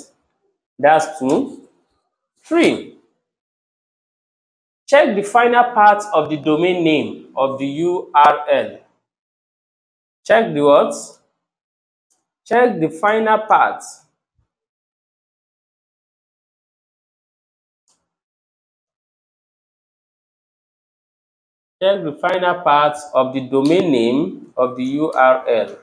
That's 2. 3, check the final part of the domain name of the URL. Check the what? Check the final part. Check the final part of the domain name of the URL.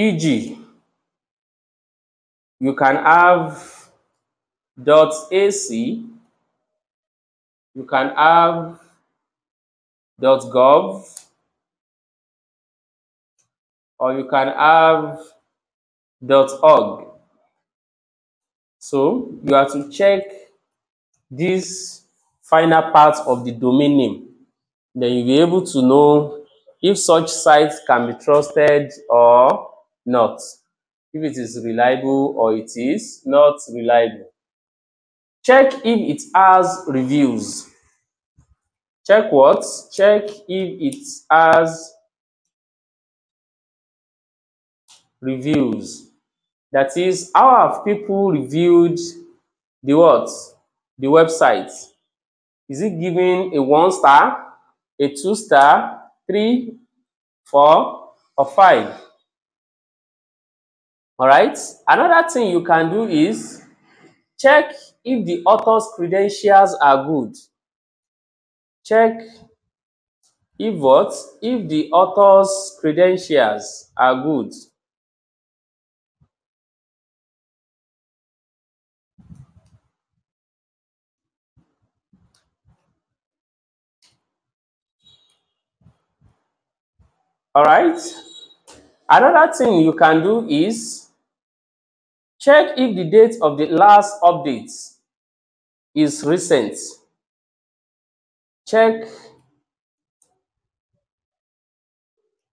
E.g., you can have .ac, you can have .gov, or you can have .org. So you have to check this final part of the domain name. Then you'll be able to know if such sites can be trusted or not. If it is reliable or it is not reliable. Check if it has reviews. Check what? Check if it has reviews. That is, how have people reviewed the what? The website. Is it giving a 1 star, a 2 star, 3, 4, or 5? All right. Another thing you can do is check if the author's credentials are good. Check if what? If the author's credentials are good. All right. Another thing you can do is check if the date of the last update is recent. Check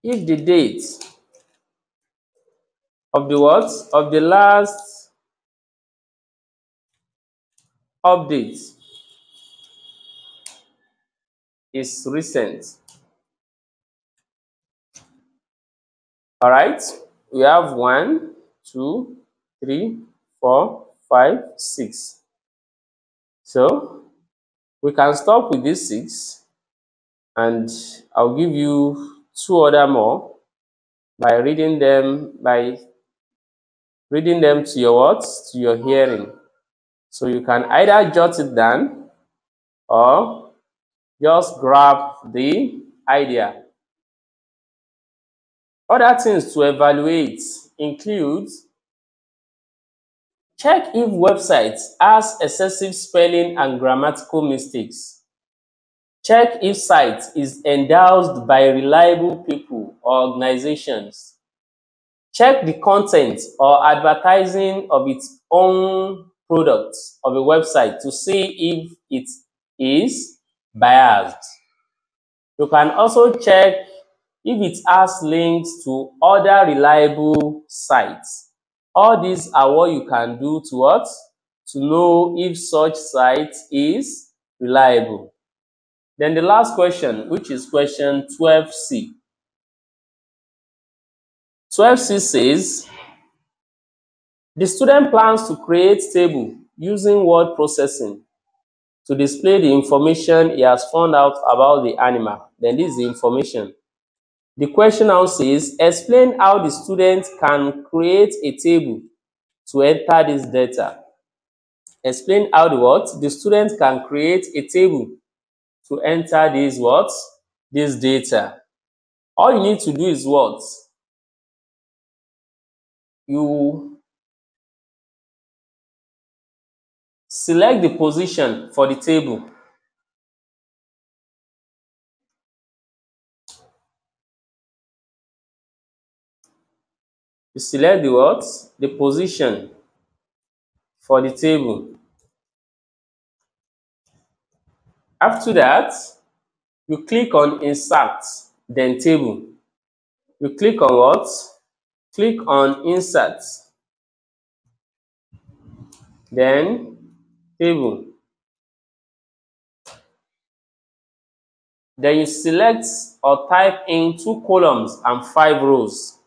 if the date of the what? Of the last update is recent. All right. We have 1, 2, 3, 4, 5, 6. So we can stop with these 6, and I'll give you 2 other more by reading them to your what? To your hearing. So you can either jot it down or just grab the idea. Other things to evaluate include check if website has excessive spelling and grammatical mistakes. Check if site is endorsed by reliable people or organizations. check the content or advertising of its own products of a website to see if it is biased. You can also check if it has links to other reliable sites. All these are what you can do to what? To know if such site is reliable. Then the last question, which is question 12C. 12C says, the student plans to create table using word processing to display the information he has found out about the animal. Then this is the information. The question now says, explain how the student can create a table to enter this data. Explain how the what? The student can create a table to enter this what? This data. All you need to do is what? You select the position for the table. You select the what? The position for the table. After that, you click on insert, then table. You click on what? Click on insert, then table. Then you select or type in 2 columns and 5 rows.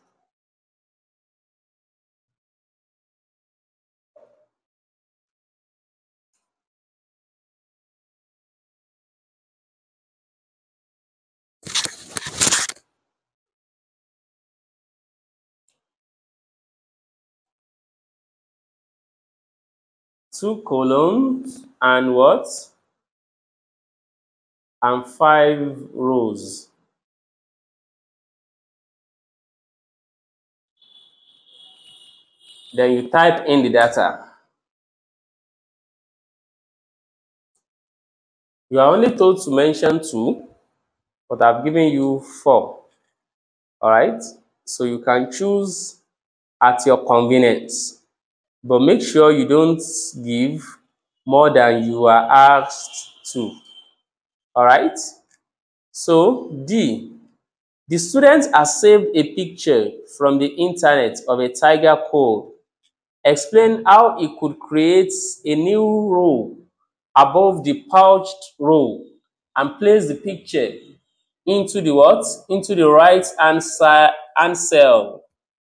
Two columns and what? And 5 rows. Then you type in the data. You are only told to mention 2, but I've given you 4. All right? So you can choose at your convenience. But make sure you don't give more than you are asked to. All right? So D, the student has saved a picture from the internet of a tiger coal. Explain how he could create a new row above the pouched row and place the picture into the what? Into the right hand cell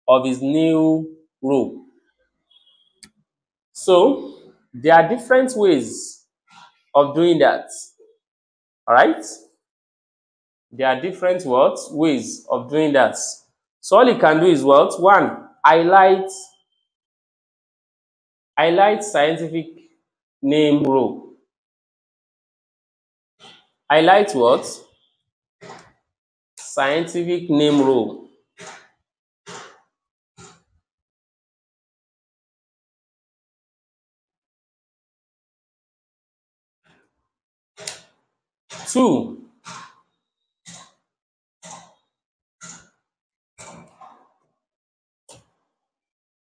of his new row. So there are different ways of doing that. All right? There are different what? Ways of doing that. So all you can do is what? One, highlight scientific name row. Highlight what? Scientific name row. Two,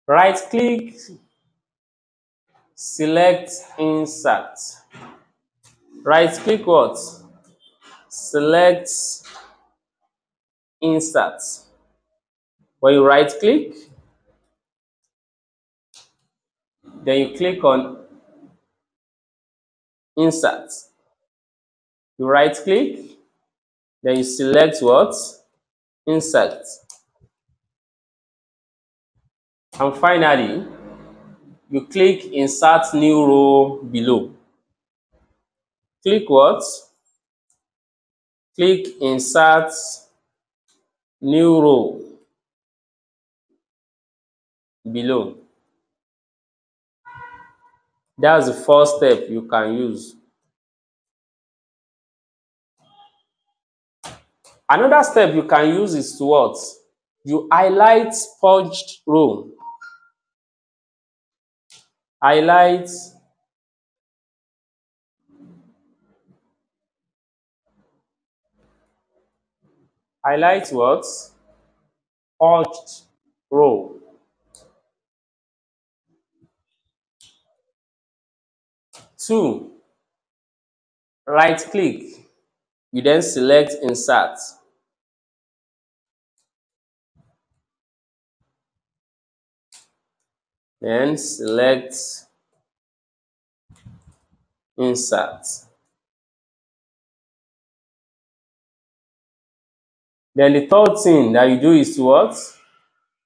right click, select insert. Right click what? Select insert. When you right click, then you click on insert. You right click, then you select what? Insert. And finally, you click insert new row below. Click what? Click insert new row below. That's the first step you can use. Another step you can use is to what? You highlight punched row. Highlight what? Punched row. 2, right click. You then select insert. Then select insert. Then the third thing that you do is to what?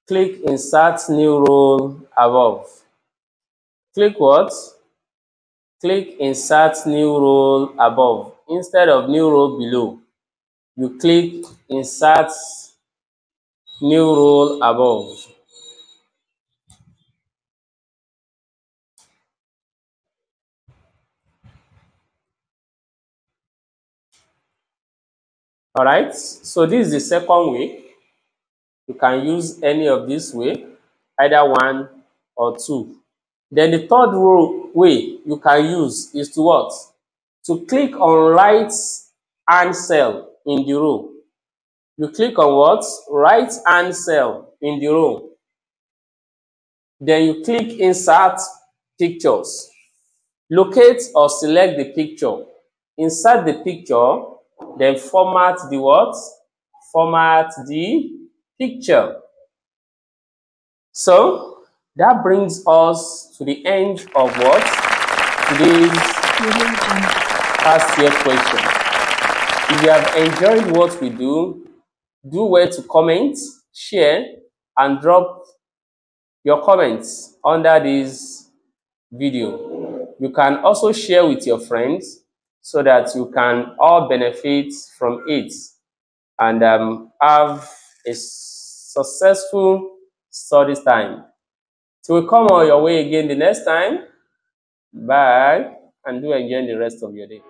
Click insert new role above. Click what? Click insert new role above. Instead of new role below, you click insert new role above. All right, so this is the second way. You can use any of this way, either 1 or 2. Then the third way you can use is to what? To click on right hand cell in the row. You click on what? Right hand cell in the row. Then you click insert pictures. Locate or select the picture. Insert the picture, then format the what? Format the picture. So that brings us to the end of what? Today's past year question. If you have enjoyed what we do well to comment, share, and drop your comments under this video. You can also share with your friends so that you can all benefit from it and have a successful studies time. So we come on your way again the next time. Bye, and do enjoy the rest of your day.